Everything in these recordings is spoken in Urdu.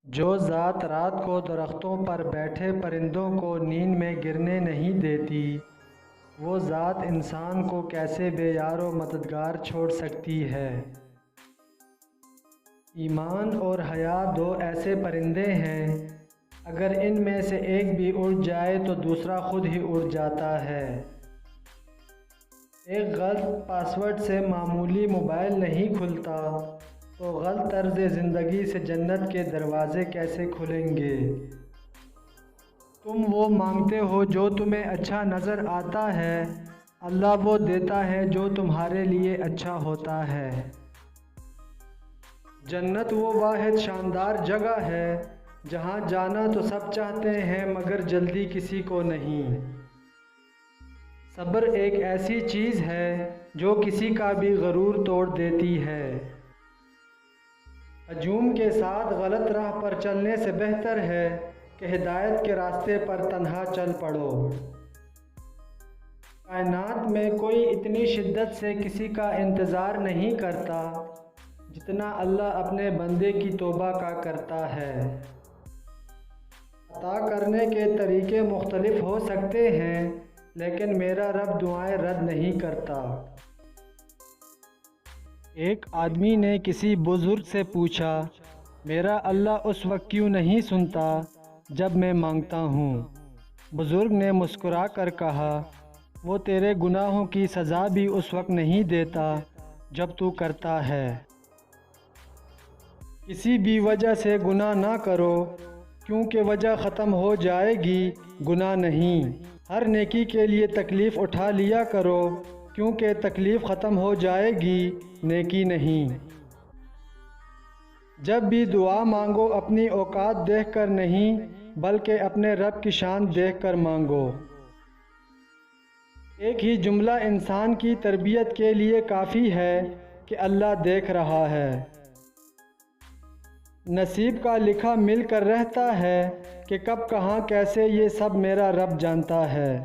جو ذات رات کو درختوں پر بیٹھے پرندوں کو نیند میں گرنے نہیں دیتی، وہ ذات انسان کو کیسے بے یار و مددگار چھوڑ سکتی ہے۔ ایمان اور حیا دو ایسے پرندے ہیں، اگر ان میں سے ایک بھی اڑ جائے تو دوسرا خود ہی اڑ جاتا ہے۔ ایک غلط پاسورڈ سے معمولی موبائل نہیں کھلتا، تو غلط طرز زندگی سے جنت کے دروازے کیسے کھلیں گے؟ تم وہ مانگتے ہو جو تمہیں اچھا نظر آتا ہے، اللہ وہ دیتا ہے جو تمہارے لیے اچھا ہوتا ہے۔ جنت وہ واحد شاندار جگہ ہے جہاں جانا تو سب چاہتے ہیں مگر جلدی کسی کو نہیں۔ صبر ایک ایسی چیز ہے جو کسی کا بھی غرور توڑ دیتی ہے۔ ہجوم کے ساتھ غلط راہ پر چلنے سے بہتر ہے کہ ہدایت کے راستے پر تنہا چل پڑو۔ کائنات میں کوئی اتنی شدت سے کسی کا انتظار نہیں کرتا جتنا اللہ اپنے بندے کی توبہ کا کرتا ہے۔ عطا کرنے کے طریقے مختلف ہو سکتے ہیں، لیکن میرا رب دعائیں رد نہیں کرتا۔ ایک آدمی نے کسی بزرگ سے پوچھا، میرا اللہ اس وقت کیوں نہیں سنتا جب میں مانگتا ہوں؟ بزرگ نے مسکرا کر کہا، وہ تیرے گناہوں کی سزا بھی اس وقت نہیں دیتا جب تو کرتا ہے۔ کسی بھی وجہ سے گناہ نہ کرو، کیونکہ وجہ ختم ہو جائے گی، گناہ نہیں۔ ہر نیکی کے لیے تکلیف اٹھا لیا کرو، کیونکہ تکلیف ختم ہو جائے گی، نیکی نہیں۔ جب بھی دعا مانگو اپنی اوقات دیکھ کر نہیں، بلکہ اپنے رب کی شان دیکھ کر مانگو۔ ایک ہی جملہ انسان کی تربیت کے لیے کافی ہے کہ اللہ دیکھ رہا ہے۔ نصیب کا لکھا مل کر رہتا ہے کہ کب کہاں کیسے یہ سب میرا رب جانتا ہے۔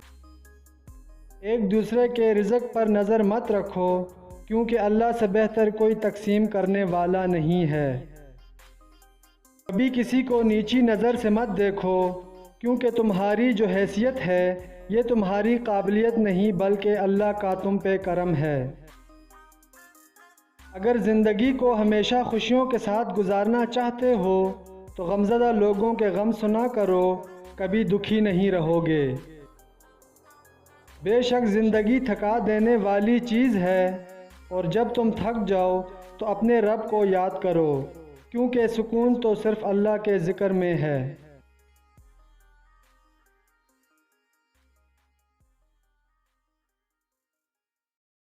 ایک دوسرے کے رزق پر نظر مت رکھو، کیونکہ اللہ سے بہتر کوئی تقسیم کرنے والا نہیں ہے۔ کبھی کسی کو نیچی نظر سے مت دیکھو، کیونکہ تمہاری جو حیثیت ہے یہ تمہاری قابلیت نہیں بلکہ اللہ کا تم پہ کرم ہے۔ اگر زندگی کو ہمیشہ خوشیوں کے ساتھ گزارنا چاہتے ہو تو غمزدہ لوگوں کے غم سنا کرو، کبھی دکھی نہیں رہو گے۔ بے شک زندگی تھکا دینے والی چیز ہے، اور جب تم تھک جاؤ تو اپنے رب کو یاد کرو، کیونکہ سکون تو صرف اللہ کے ذکر میں ہے۔